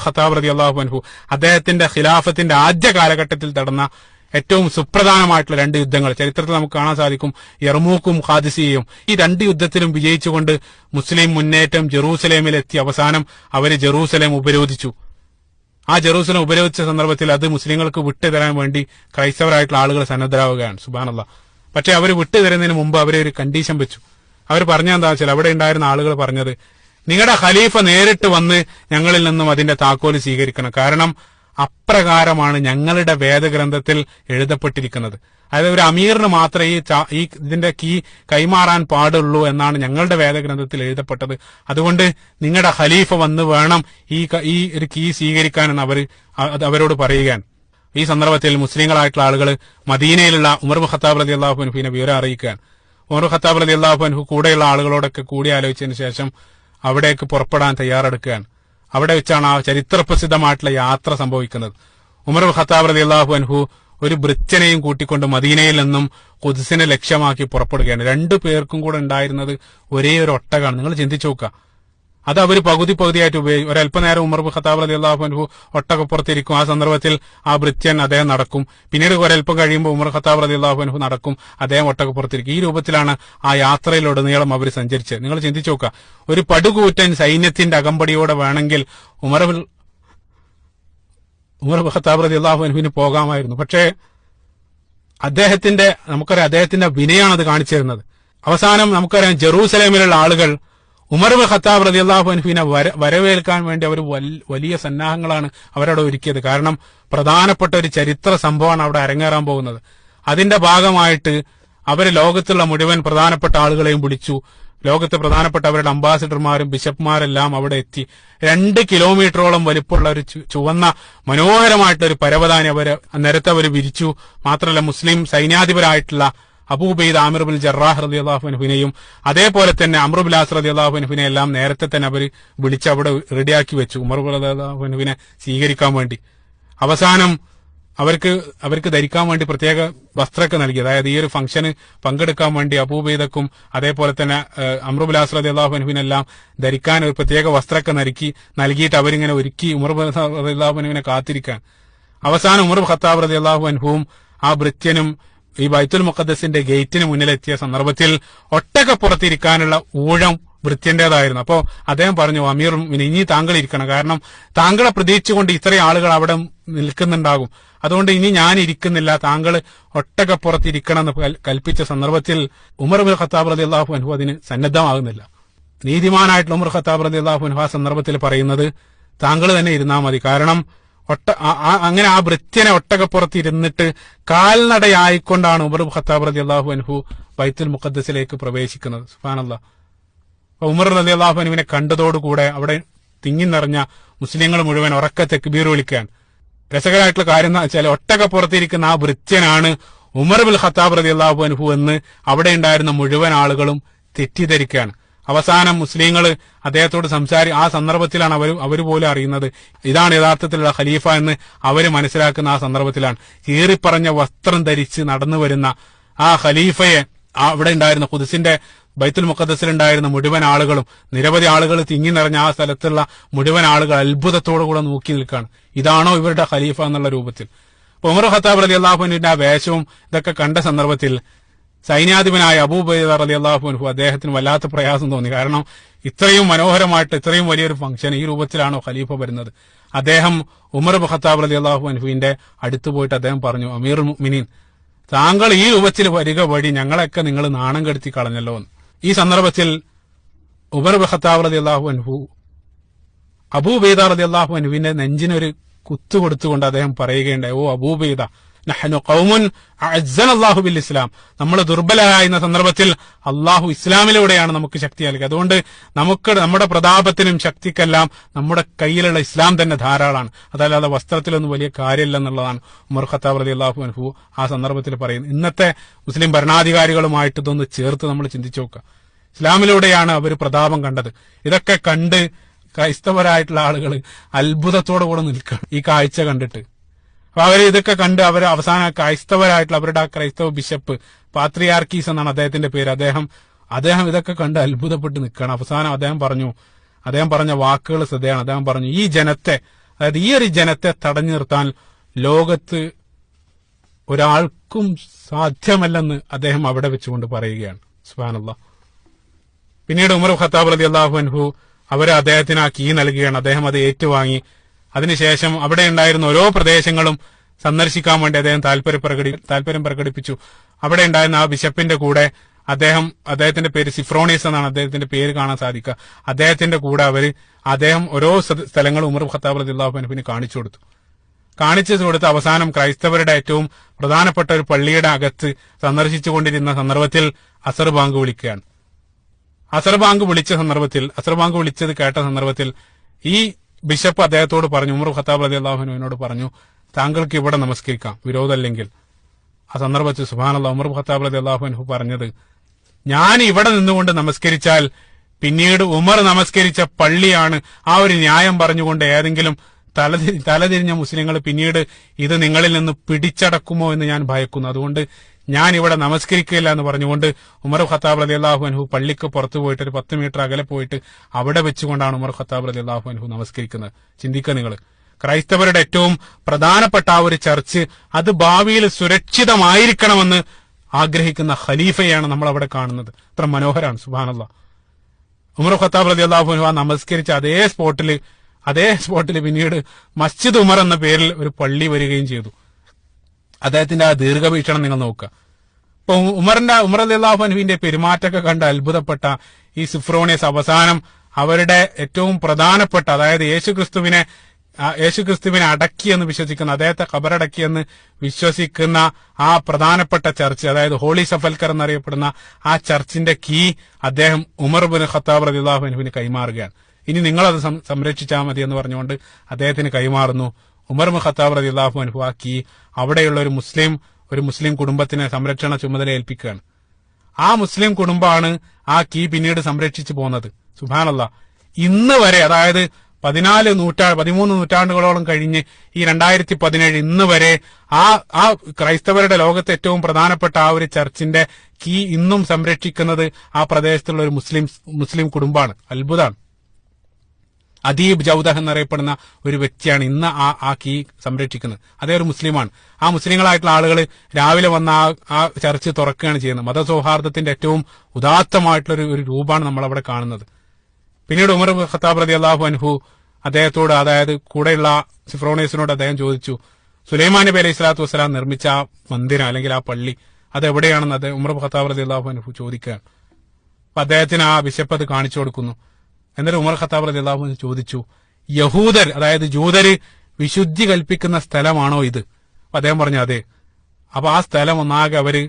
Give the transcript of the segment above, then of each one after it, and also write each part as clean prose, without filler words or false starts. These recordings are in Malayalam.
ഖത്താബ് റളിയല്ലാഹു അൻഹു അദ്ദേഹത്തിന്റെ ഖിലാഫത്തിന്റെ ആദ്യ കാലഘട്ടത്തിൽ നടന്ന ഏറ്റവും സുപ്രധാനമായിട്ടുള്ള 2 യുദ്ധങ്ങൾ ചരിത്രത്തിൽ നമുക്ക് കാണാൻ സാധിക്കും. യർമൂക്കും ഖാദിസിയയും. ഈ 2 യുദ്ധത്തിലും വിജയിച്ചുകൊണ്ട് മുസ്ലിം മുന്നേറ്റം ജെറൂസലേമിലെത്തി. അവസാനം അവര് ജെറൂസലേം ഉപരോധിച്ചു. ആ ജെറൂസലേം ഉപരോധിച്ച സന്ദർഭത്തിൽ അത് മുസ്ലിങ്ങൾക്ക് വിട്ടുതരാൻ വേണ്ടി ക്രൈസ്തവരായിട്ടുള്ള ആളുകൾ സന്നദ്ധരാവുകയാണ്. സുബ്ഹാനല്ലാഹ്. പക്ഷെ അവർ വിട്ടുതരുന്നതിന് മുമ്പ് അവരെ ഒരു കണ്ടീഷൻ വെച്ചു. അവർ പറഞ്ഞെന്താ വെച്ചാൽ, അവിടെ ഉണ്ടായിരുന്ന ആളുകൾ പറഞ്ഞത്, നിങ്ങളുടെ ഖലീഫ നേരിട്ട് വന്ന് ഞങ്ങളിൽ നിന്നും അതിന്റെ താക്കോല് സ്വീകരിക്കണം. കാരണം അപ്രകാരമാണ് ഞങ്ങളുടെ വേദഗ്രന്ഥത്തിൽ എഴുതപ്പെട്ടിരിക്കുന്നത്. അതായത് ഒരു അമീറിന് മാത്രമേ ഈ ഇതിന്റെ കീ കൈമാറാൻ പാടുള്ളൂ എന്നാണ് ഞങ്ങളുടെ വേദഗ്രന്ഥത്തിൽ എഴുതപ്പെട്ടത്. അതുകൊണ്ട് നിങ്ങളുടെ ഖലീഫ വന്ന് വേണം ഈ ഒരു കീ സ്വീകരിക്കാനെന്ന് അവരോട് പറയുകയാണ്. ഈ സന്ദർഭത്തിൽ മുസ്ലിങ്ങളായിട്ടുള്ള ആളുകൾ മദീനയിലുള്ള ഉമർ ഖത്താബ് റളിയല്ലാഹു അൻഹുവിനെ വിവരം അറിയിക്കുകയാണ്. ഉമർ ഖത്താബ് റളിയല്ലാഹു അൻഹു കൂടെയുള്ള ആളുകളോടൊക്കെ കൂടിയാലോചിച്ചതിന് ശേഷം അവിടേക്ക് പുറപ്പെടാൻ തയ്യാറെടുക്കുകയാണ്. അവിടെ വെച്ചാണ് ആ ചരിത്രപ്രസിദ്ധമായിട്ടുള്ള യാത്ര സംഭവിക്കുന്നത്. ഉമർ ഖത്താബ് റളിയല്ലാഹു അൻഹു ഒരു ഭൃത്യനെയും കൂട്ടിക്കൊണ്ട് മദീനയിൽ നിന്നും ഖുദ്സിനെ ലക്ഷ്യമാക്കി പുറപ്പെടുകയാണ്. 2 പേർക്കും കൂടെ ഉണ്ടായിരുന്നത് ഒരേ ഒരു ഒട്ടകമാണ്. നിങ്ങൾ ചിന്തിച്ചു നോക്കുക. അത് അവർ പകുതിയായിട്ട് ഉപയോഗിക്കും. ഒരല്പനേരം ഉമർ ഖത്താബ് റളിയല്ലാഹു അൻഹു ഒട്ടകപ്പുറത്തിരിക്കും. ആ സന്ദർഭത്തിൽ ആ ഭൃത്യൻ അദ്ദേഹം നടക്കും. പിന്നീട് ഒരല്പം കഴിയുമ്പോൾ ഉമർ ഖത്താബ് റളിയല്ലാഹു അൻഹു നടക്കും, അദ്ദേഹം ഒട്ടകപ്പുറത്തിരിക്കും. ഈ രൂപത്തിലാണ് ആ യാത്രയിലുടനീളം അവർ സഞ്ചരിച്ചത്. നിങ്ങൾ ചിന്തിച്ചു നോക്കുക. ഒരു പടുകൂറ്റൻ സൈന്യത്തിന്റെ അകമ്പടിയോടെ വേണമെങ്കിൽ ഉമർ ഖത്താബ് റളിയല്ലാഹു അൻഹുവിന് പോകാമായിരുന്നു. പക്ഷേ അദ്ദേഹത്തിന്റെ വിനയാണ് അത് കാണിച്ചു തരുന്നത്. അവസാനം നമുക്കറിയാം, ജെറൂസലേമിലുള്ള ആളുകൾ ഉമർ ഖത്താബ് റളിയല്ലാഹു അൻഹുവിനെ വരവേൽക്കാൻ വേണ്ടി അവർ വലിയ സന്നാഹങ്ങളാണ് അവരവിടെ ഒരുക്കിയത്. കാരണം പ്രധാനപ്പെട്ട ഒരു ചരിത്ര സംഭവമാണ് അവിടെ അരങ്ങേറാൻ പോകുന്നത്. അതിന്റെ ഭാഗമായിട്ട് അവര് ലോകത്തുള്ള മുഴുവൻ പ്രധാനപ്പെട്ട ആളുകളെയും വിളിച്ചു. ലോകത്തെ പ്രധാനപ്പെട്ട അവരുടെ അംബാസിഡർമാരും ബിഷപ്പ്മാരെല്ലാം അവിടെ എത്തി. 2 കിലോമീറ്ററോളം വലിപ്പമുള്ള ഒരു ചുവന്ന മനോഹരമായിട്ടുള്ള ഒരു പരവതാനി നേരത്തെ അവർ വിരിച്ചു. മാത്രമല്ല, മുസ്ലിം സൈന്യാധിപരായിട്ടുള്ള അബൂ ഉബൈദ ആമിർ ബിൻ ജറാഹ് റളിയല്ലാഹു അൻഹുവിനെയും അതേപോലെ തന്നെ അംർ ബിൻ ആസ് റളിയല്ലാഹു അൻഹുവിനെ എല്ലാം നേരത്തെ തന്നെ അവർ വിളിച്ച് അവിടെ റെഡിയാക്കി വെച്ചു, ഉമർ റളിയല്ലാഹു അൻഹുവിനെ സ്വീകരിക്കാൻ വേണ്ടി. അവസാനം അവർക്ക് ധരിക്കാൻ വേണ്ടി പ്രത്യേക വസ്ത്രമൊക്കെ നൽകി. അതായത് ഈ ഒരു ഫംഗ്ഷന് പങ്കെടുക്കാൻ വേണ്ടി അബൂ ഉബൈദക്കും അതേപോലെ തന്നെ അംർ ബിൻ ആസ് റളിയല്ലാഹു അൻഹുവിനെല്ലാം ധരിക്കാൻ ഒരു പ്രത്യേക വസ്ത്രമൊക്കെ നൽകിയിട്ട് അവരിങ്ങനെ ഒരുക്കി ഉമർ റളിയല്ലാഹു അൻഹുവിനെ കാത്തിരിക്കാൻ. അവസാനം ഉമർ ഖത്താബ് റളിയല്ലാഹു അൻഹുവും ആ ഭൃത്യനും ഈ ബൈത്തുൽ മുഖദ്ദസിന്റെ ഗേറ്റിന് മുന്നിലെത്തിയ സന്ദർഭത്തിൽ ഒട്ടകപ്പുറത്തിരിക്കാനുള്ള ഊഴം ഭൃത്യന്റേതായിരുന്നു. അപ്പോ അദ്ദേഹം പറഞ്ഞു, അമീർ ഇനി താങ്കൾ ഇരിക്കണം, കാരണം താങ്കളെ പ്രതീക്ഷിച്ചുകൊണ്ട് ഇത്രയും ആളുകൾ അവിടെ നിൽക്കുന്നുണ്ടാകും, അതുകൊണ്ട് ഇനി ഞാൻ ഇരിക്കുന്നില്ല, താങ്കൾ ഒട്ടകപ്പുറത്തിരിക്കണം എന്ന് കൽപ്പിച്ച സന്ദർഭത്തിൽ ഉമർ ബിൻ ഖത്താബ് റളിയല്ലാഹു അൻഹു അതിന് സന്നദ്ധമാകുന്നില്ല. നീതിമാനായിട്ടുള്ള ഉമർ ഖത്താബ് റളിയല്ലാഹു അൻഹു ആ സന്ദർഭത്തിൽ പറയുന്നത്, താങ്കൾ തന്നെ ഇരുന്നാൽ മതി, കാരണം അങ്ങനെ ആ ഭൃത്യനെ ഒട്ടകപ്പുറത്ത് ഇരുന്നിട്ട് കാൽനടയായിക്കൊണ്ടാണ് ഉമർ ഖത്താബ് റളിയല്ലാഹു അൻഹു ബൈത്തുൽ മുഖദ്ദസിലേക്ക് പ്രവേശിക്കുന്നത്. സുബ്ഹാനല്ലാഹ്. ഉമർ റളിയല്ലാഹു അൻഹുവിനെ കണ്ടതോടുകൂടെ അവിടെ തിങ്ങി നിറഞ്ഞ മുസ്ലിങ്ങൾ മുഴുവൻ ഉറക്കെ തക്ബീർ വിളിക്കാൻ. രസകരമായിട്ടുള്ള കാര്യം എന്ന് വെച്ചാൽ, ഒട്ടകപ്പുറത്തിരിക്കുന്ന ആ ഭൃത്യനാണ് ഉമർ ബിൻ ഖത്താബ് റളിയല്ലാഹു അൻഹു എന്ന് അവിടെ ഉണ്ടായിരുന്ന മുഴുവൻ ആളുകളും തെറ്റിദ്ധരിക്കുകയാണ്. അവസാനം മുസ്ലിങ്ങൾ അദ്ദേഹത്തോട് ആ സന്ദർഭത്തിലാണ് അവർ പോലും അറിയുന്നത് ഇതാണ് യഥാർത്ഥത്തിലുള്ള ഖലീഫ എന്ന് അവര് മനസ്സിലാക്കുന്ന ആ സന്ദർഭത്തിലാണ്. കീറിപ്പറഞ്ഞ വസ്ത്രം ധരിച്ച് നടന്നു വരുന്ന ആ ഖലീഫയെ അവിടെ ഉണ്ടായിരുന്ന ഖുദ്സിന്റെ ബൈത്തുൽ മുഖദ്ദസിൽ ഉണ്ടായിരുന്ന മുഴുവൻ ആളുകളും, നിരവധി ആളുകൾ തിങ്ങി നിറഞ്ഞ ആ സ്ഥലത്തുള്ള മുഴുവൻ ആളുകൾ അത്ഭുതത്തോടു കൂടെ നോക്കി നിൽക്കുകയാണ്. ഇതാണോ ഇവരുടെ ഖലീഫ എന്നുള്ള രൂപത്തിൽ. ഉമർ ഖത്താബ് റളിയല്ലാഹു അൻഹുവിന്റെ ആ വേഷവും ഇതൊക്കെ കണ്ട സന്ദർഭത്തിൽ സൈന്യാധിപനായ അബൂ ഉബൈദ റളിയല്ലാഹു അൻഹു അദ്ദേഹത്തിന് വല്ലാത്ത പ്രയാസം തോന്നി. കാരണം ഇത്രയും മനോഹരമായിട്ട് ഇത്രയും വലിയൊരു ഫംഗ്ഷൻ ഈ രൂപത്തിലാണോ ഖലീഫ വരുന്നത്? അദ്ദേഹം ഉമർ ഖത്താബ് റളിയല്ലാഹു അൻഹുവിന്റെ അടുത്ത് പോയിട്ട് അദ്ദേഹം പറഞ്ഞു, അമീറുൽ മുഅ്മിനീൻ, താങ്കൾ ഈ രൂപത്തിൽ വരിക വഴി ഞങ്ങളെയൊക്കെ നിങ്ങൾ നാണം കെടുത്തി കളഞ്ഞല്ലോ എന്ന്. ഈ സന്ദർഭത്തിൽ ഉമർ ഖത്താബ് റളിയല്ലാഹു അൻഹു അബൂ ഉബൈദ റളിയല്ലാഹു അൻഹുവിന്റെ നെഞ്ചിനൊരു കുത്തു കൊടുത്തുകൊണ്ട് അദ്ദേഹം പറയുകയുണ്ടായി, ഓ അബൂ ഉബൈദ, നഹ്നു ഖൗമുൻ അഅസ്സനല്ലാഹു ബിൽ ഇസ്ലാം, നമ്മൾ ദുർബലരായിരുന്ന സന്ദർഭത്തിൽ അള്ളാഹു ഇസ്ലാമിലൂടെയാണ് നമുക്ക് ശക്തി നൽകി. അതുകൊണ്ട് നമ്മുടെ പ്രതാപത്തിനും ശക്തിക്കെല്ലാം നമ്മുടെ കയ്യിലുള്ള ഇസ്ലാം തന്നെ ധാരാളമാണ്, അതല്ലാതെ വസ്ത്രത്തിലൊന്നും വലിയ കാര്യമില്ല എന്നുള്ളതാണ് ഉമർ ഖത്താബ് റളിയല്ലാഹു അൻഹു ആ സന്ദർഭത്തിൽ പറയുന്നത്. ഇന്നത്തെ മുസ്ലിം ഭരണാധികാരികളുമായിട്ട് ഇതൊന്ന് ചേർത്ത് നമ്മൾ ചിന്തിച്ചു നോക്കുക. ഇസ്ലാമിലൂടെയാണ് അവർ പ്രതാപം കണ്ടത്. ഇതൊക്കെ കണ്ട് ക്രൈസ്തവരായിട്ടുള്ള ആളുകൾ അത്ഭുതത്തോടു കൂടെ നിൽക്കുകയാണ് ഈ കാഴ്ച കണ്ടിട്ട്. അപ്പൊ അവര് ഇതൊക്കെ കണ്ട് അവർ അവസാന ക്രൈസ്തവരായിട്ടുള്ള അവരുടെ ആ ക്രൈസ്തവ ബിഷപ്പ്, പാത്രിയാർക്കീസ് എന്നാണ് അദ്ദേഹത്തിന്റെ പേര്, അദ്ദേഹം ഇതൊക്കെ കണ്ട് അത്ഭുതപ്പെട്ട് നിൽക്കുകയാണ്. അവസാനം അദ്ദേഹം പറഞ്ഞു, അദ്ദേഹം പറഞ്ഞ വാക്കുകൾ ശ്രദ്ധയാണ്. അദ്ദേഹം പറഞ്ഞു, ഈ ജനത്തെ, അതായത് ഈ ഒരു ജനത്തെ തടഞ്ഞു നിർത്താൻ ലോകത്ത് ഒരാൾക്കും സാധ്യമല്ലെന്ന് അദ്ദേഹം അവിടെ വെച്ചുകൊണ്ട് പറയുകയാണ്. സുബ്ഹാനല്ലാഹ്. പിന്നീട് ഉമർ ഖത്താബ് റളിയല്ലാഹു അൻഹു അവര് അദ്ദേഹത്തിന് ആ കീ നൽകുകയാണ്. അദ്ദേഹം അത് ഏറ്റുവാങ്ങി. അതിനുശേഷം അവിടെ ഉണ്ടായിരുന്ന ഓരോ പ്രദേശങ്ങളും സന്ദർശിക്കാൻ വേണ്ടി അദ്ദേഹം താല്പര്യം പ്രകടിപ്പിച്ചു. അവിടെ ഉണ്ടായിരുന്ന ആ ബിഷപ്പിന്റെ കൂടെ അദ്ദേഹത്തിന്റെ പേര് സിഫ്രോണീസ് എന്നാണ് അദ്ദേഹത്തിന്റെ പേര് കാണാൻ സാധിക്കുക. അദ്ദേഹത്തിന്റെ കൂടെ അദ്ദേഹം ഓരോ സ്ഥലങ്ങളും ഉമർ ഖത്താബ് റളിയല്ലാഹു അൻഹുവിന് കാണിച്ചു കൊടുത്ത് അവസാനം ക്രൈസ്തവരുടെ ഏറ്റവും പ്രധാനപ്പെട്ട ഒരു പള്ളിയുടെ അകത്ത് സന്ദർശിച്ചുകൊണ്ടിരുന്ന സന്ദർഭത്തിൽ അസർ ബാങ്ക് വിളിക്കുകയാണ്. അസർ ബാങ്ക് വിളിച്ചത് കേട്ട സന്ദർഭത്തിൽ ഈ ബിഷപ്പ് അദ്ദേഹത്തോട് പറഞ്ഞു, ഉമർ ഖത്താബ് റളിയല്ലാഹു അൻഹുവിനോട് പറഞ്ഞു, താങ്കൾക്ക് ഇവിടെ നമസ്കരിക്കാം, വിരോധമല്ലെങ്കിൽ. ആ സന്ദർഭത്തിൽ സുബ്ഹാനല്ലാഹ്, ഉമർ ഖത്താബ് റളിയല്ലാഹു അൻഹു പറഞ്ഞത്, ഞാൻ ഇവിടെ നിന്നുകൊണ്ട് നമസ്കരിച്ചാൽ പിന്നീട് ഉമർ നമസ്കരിച്ച പള്ളിയാണ് ആ ഒരു ന്യായം പറഞ്ഞുകൊണ്ട് ഏതെങ്കിലും തലതിരിഞ്ഞ മുസ്ലിങ്ങൾ പിന്നീട് ഇത് നിങ്ങളിൽ നിന്ന് പിടിച്ചടക്കുമോ എന്ന് ഞാൻ ഭയക്കുന്നു. അതുകൊണ്ട് ഞാൻ ഇവിടെ നമസ്കരിക്കില്ല എന്ന് പറഞ്ഞുകൊണ്ട് ഉമർ ഖത്താബ് റളിയല്ലാഹു അൻഹു പള്ളിക്ക് പുറത്തു പോയിട്ട് ഒരു 10 മീറ്റർ അകലെ പോയിട്ട് അവിടെ വെച്ചുകൊണ്ടാണ് ഉമർ ഖത്താബ് റളിയല്ലാഹു അൻഹു നമസ്കരിക്കുന്നത്. ചിന്തിക്കുക നിങ്ങൾ, ക്രൈസ്തവരുടെ ഏറ്റവും പ്രധാനപ്പെട്ട ആ ഒരു ചർച്ച് അത് ഭാവിയിൽ സുരക്ഷിതമായിരിക്കണമെന്ന് ആഗ്രഹിക്കുന്ന ഖലീഫയാണ് നമ്മൾ അവിടെ കാണുന്നത്. അത്ര മനോഹരമാണ്. സുബ്ഹാനല്ലാഹ്. ഉമർ ഖത്താബ് റളിയല്ലാഹു അൻഹു ആ നമസ്കരിച്ച അതേ സ്പോട്ടിൽ പിന്നീട് മസ്ജിദ് ഉമർ എന്ന പേരിൽ ഒരു പള്ളി വരികയും ചെയ്തു. അദ്ദേഹത്തിന്റെ ആ ദീർഘവീക്ഷണം നിങ്ങൾ നോക്കുക. ഇപ്പൊ ഉമർ റളിയല്ലാഹു അൻഹുവിന്റെ പെരുമാറ്റമൊക്കെ കണ്ട് അത്ഭുതപ്പെട്ട ഈ സിഫ്രോണിയസ് അവസാനം അവരുടെ ഏറ്റവും പ്രധാനപ്പെട്ട, അതായത് യേശുക്രിസ്തുവിനെ അടക്കിയെന്ന് വിശ്വസിക്കുന്ന, അദ്ദേഹത്തെ ഖബറടക്കിയെന്ന് വിശ്വസിക്കുന്ന ആ പ്രധാനപ്പെട്ട ചർച്ച്, അതായത് ഹോളി സഫൽക്കർ എന്നറിയപ്പെടുന്ന ആ ചർച്ചിന്റെ കീ അദ്ദേഹം ഉമർ ബിൻ ഖത്താബ് റളിയല്ലാഹു അൻഹുവിന് കൈമാറുകയാണ്. ഇനി നിങ്ങളത് സംരക്ഷിച്ചാൽ മതി എന്ന് പറഞ്ഞുകൊണ്ട് അദ്ദേഹത്തിന് കൈമാറുന്നു. ഉമർ ബിൻ ഖത്താബ് റളിയല്ലാഹു അൻഹു ആ കീ അവിടെയുള്ള ഒരു മുസ്ലിം കുടുംബത്തിന് സംരക്ഷണ ചുമതല ഏൽപ്പിക്കുകയാണ്. ആ മുസ്ലിം കുടുംബമാണ് ആ കീ പിന്നീട് സംരക്ഷിച്ചു പോകുന്നത്. സുബ്ഹാനല്ലാഹ്. ഇന്ന് വരെ, അതായത് 13 നൂറ്റാണ്ടുകളോളം കഴിഞ്ഞ് ഈ 2017 ഇന്ന് വരെ ആ ക്രൈസ്തവരുടെ ലോകത്തെ ഏറ്റവും പ്രധാനപ്പെട്ട ആ ഒരു ചർച്ചിന്റെ കീ ഇന്നും സംരക്ഷിക്കുന്നത് ആ പ്രദേശത്തുള്ള ഒരു മുസ്ലിം കുടുംബമാണ്. അത്ഭുതമാണ്. അദീബ് ജൗദഹ് എന്നറിയപ്പെടുന്ന ഒരു വ്യക്തിയാണ് ഇന്ന് ആ കീ സംരക്ഷിക്കുന്നത്. അതേ ഒരു മുസ്ലിമാണ്. ആ മുസ്ലിങ്ങളായിട്ടുള്ള ആളുകൾ രാവിലെ വന്ന ആ ചർച്ച് തുറക്കുകയാണ് ചെയ്യുന്നത്. മതസൗഹാർദ്ദത്തിന്റെ ഏറ്റവും ഉദാത്തമായിട്ടുള്ള ഒരു രൂപമാണ് നമ്മൾ അവിടെ കാണുന്നത്. പിന്നീട് ഉമർ ഖത്താബ് റളിയല്ലാഹു അൻഹു അദ്ദേഹത്തോട്, അതായത് കൂടെയുള്ള സിഫ്രോണീസിനോട് അദ്ദേഹം ചോദിച്ചു, സുലൈമാൻ നബി അലൈഹി സ്വലാത്തു വസ്സലാം നിർമ്മിച്ച ആ മന്ദിരം അല്ലെങ്കിൽ ആ പള്ളി അത് എവിടെയാണെന്ന് ഉമർ ഖത്താബ് റളിയല്ലാഹു അൻഹു ചോദിക്കുകയാണ്. അപ്പൊ അദ്ദേഹത്തിന് ആ ബിഷപ്പ് അത് കാണിച്ചു കൊടുക്കുന്നു. എന്നിട്ട് ഉമർ ഖത്താബ് റളിയല്ലാഹു അൻഹു ചോദിച്ചു, യഹൂദർ, അതായത് ജൂതര് വിശുദ്ധി കൽപ്പിക്കുന്ന സ്ഥലമാണോ ഇത്? അപ്പൊ അദ്ദേഹം പറഞ്ഞു അതെ. അപ്പൊ ആ സ്ഥലം ഒന്നാകെ അവര്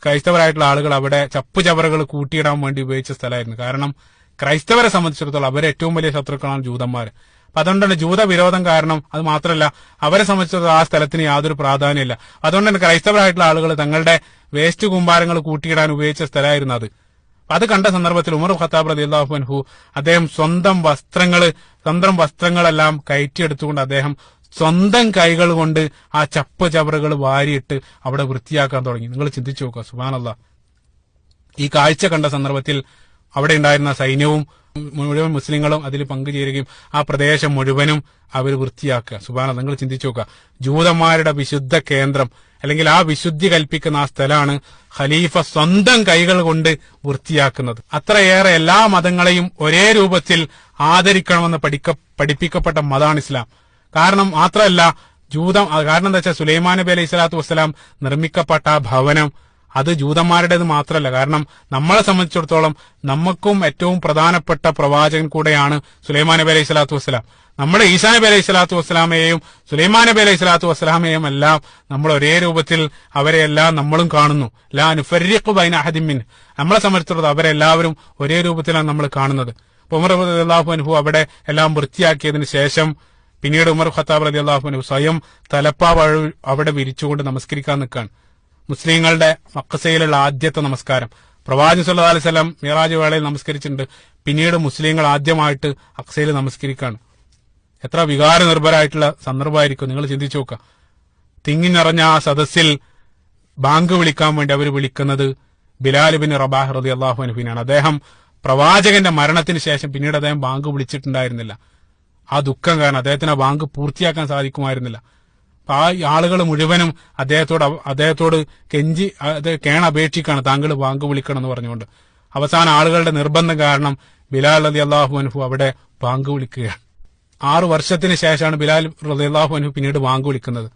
ക്രൈസ്തവരായിട്ടുള്ള ആളുകൾ അവിടെ ചപ്പുചവറുകൾ കൂട്ടിയിടാൻ വേണ്ടി ഉപയോഗിച്ച സ്ഥലമായിരുന്നു. കാരണം ക്രൈസ്തവരെ സംബന്ധിച്ചിടത്തോളം അവരെ ഏറ്റവും വലിയ ശത്രുക്കളാണ് ജൂതന്മാർ. അപ്പൊ അതുകൊണ്ടാണ് ജൂത വിരോധം കാരണം. അത് മാത്രമല്ല, അവരെ സംബന്ധിച്ചിടത്തോളം ആ സ്ഥലത്തിന് യാതൊരു പ്രാധാന്യമില്ല. അതുകൊണ്ട് തന്നെ ക്രൈസ്തവരായിട്ടുള്ള ആളുകൾ തങ്ങളുടെ വേസ്റ്റ് കൂമ്പാരങ്ങൾ കൂട്ടിയിടാൻ ഉപയോഗിച്ച സ്ഥലമായിരുന്നു അത്. അത് കണ്ട സന്ദർഭത്തിൽ ഉമർ ഖത്താബ് റളിയല്ലാഹു അൻഹു അദ്ദേഹം സ്വന്തം വസ്ത്രങ്ങളെല്ലാം കയറ്റിയെടുത്തുകൊണ്ട് അദ്ദേഹം സ്വന്തം കൈകൾ കൊണ്ട് ആ ചപ്പുചവറുകൾ വാരിയിട്ട് അവിടെ വൃത്തിയാക്കാൻ തുടങ്ങി. നിങ്ങൾ ചിന്തിച്ചു നോക്കുക. സുബ്ഹാനല്ലാഹ്. ഈ കാഴ്ച കണ്ട സന്ദർഭത്തിൽ അവിടെ ഉണ്ടായിരുന്ന സൈന്യവും മുഴുവൻ മുസ്ലിങ്ങളും അതിൽ പങ്കുചേരുകയും ആ പ്രദേശം മുഴുവനും അവർ വൃത്തിയാക്കുക. സുബ്ഹാനല്ലാഹ്. നിങ്ങൾ ചിന്തിച്ചു നോക്കുക. ജൂതന്മാരുടെ വിശുദ്ധ കേന്ദ്രം അല്ലെങ്കിൽ ആ വിശുദ്ധി കൽപ്പിക്കുന്ന ആ സ്ഥലമാണ് ഖലീഫ സ്വന്തം കൈകൾ കൊണ്ട് വൃത്തിയാക്കുന്നത്. അത്രയേറെ എല്ലാ മതങ്ങളെയും ഒരേ രൂപത്തിൽ ആദരിക്കണമെന്ന് പഠിപ്പിക്കപ്പെട്ട മതമാണ് ഇസ്ലാം. കാരണം മാത്രമല്ല, കാരണം എന്താ വെച്ചാൽ സുലൈമാൻ നബി അലൈഹി സ്വലാത്തു വസ്സലാം നിർമ്മിക്കപ്പെട്ട ആ ഭവനം അത് ജൂതന്മാരുടേത് മാത്രമല്ല. കാരണം നമ്മളെ സംബന്ധിച്ചിടത്തോളം നമുക്കും ഏറ്റവും പ്രധാനപ്പെട്ട പ്രവാചകൻ കൂടെയാണ് സുലൈമാൻ നബി അലൈഹി സ്വലാത്തു വസ്സലാം. നമ്മുടെ ഈസാ നബി അലൈഹി സ്വലാത്തു വസ്സലാമയെയും സുലൈമാൻ നബി അലൈഹി സ്വലാത്തു വസ്സലാമയെയും എല്ലാം നമ്മൾ ഒരേ രൂപത്തിൽ അവരെല്ലാം നമ്മളും കാണുന്നു. ലാ നുഫർരിഖു ബൈന അഹദിൻ മിൻഹും. നമ്മളെ സംബന്ധിച്ചിടത്തോളം അവരെല്ലാവരും ഒരേ രൂപത്തിലാണ് നമ്മൾ കാണുന്നത്. ഉമർ റളിയല്ലാഹു അൻഹു അവിടെ എല്ലാം വൃത്തിയാക്കിയതിനു ശേഷം പിന്നീട് ഉമർ ഖത്താബ് റളിയല്ലാഹു അൻഹു സ്വയം തലപ്പാവ് അവിടെ വിരിച്ചുകൊണ്ട് നമസ്കരിക്കാൻ നിൽക്കുകയാണ്. മുസ്ലിങ്ങളുടെ മക്കസയിലുള്ള ആദ്യത്തെ നമസ്കാരം പ്രവാചകൻ സല്ലല്ലാഹു അലൈഹി വസല്ലം മിറാജ് വേളയിൽ നമസ്കരിച്ചിട്ടുണ്ട്. പിന്നീട് മുസ്ലിങ്ങൾ ആദ്യമായിട്ട് അക്സയിൽ നമസ്കരിക്കുകയാണ്. എത്ര വികാര നിർഭരായിട്ടുള്ള സന്ദർഭമായിരിക്കും നിങ്ങൾ ചിന്തിച്ചു നോക്കുക. തിങ്ങി നിറഞ്ഞ ആ സദസ്സിൽ ബാങ്ക് വിളിക്കാൻ വേണ്ടി അവർ വിളിക്കുന്നത് ബിലാൽ ബിൻ റബാഹ് റളിയല്ലാഹു അൻഹുവിനാണ്. അദ്ദേഹം പ്രവാചകന്റെ മരണത്തിന് ശേഷം പിന്നീട് അദ്ദേഹം ബാങ്ക് വിളിച്ചിട്ടുണ്ടായിരുന്നില്ല. ആ ദുഃഖം കാരണം അദ്ദേഹത്തിന് ആ ബാങ്ക് പൂർത്തിയാക്കാൻ സാധിക്കുമായിരുന്നില്ല. അപ്പൊ ആ ആളുകൾ മുഴുവനും അദ്ദേഹത്തോട് കെഞ്ചി കേണപേക്ഷിക്കാണ്, താങ്കൾ ബാങ്ക് വിളിക്കണം എന്ന് പറഞ്ഞുകൊണ്ട്. അവസാന ആളുകളുടെ നിർബന്ധം കാരണം ബിലാൽ റളിയല്ലാഹു അൻഹു അവിടെ ബാങ്ക് വിളിക്കുകയാണ്. 6 വർഷത്തിന് ശേഷമാണ് ബിലാൽ റളിയല്ലാഹു അൻഹു പിന്നീട് ബാങ്ക് വിളിക്കുന്നത്.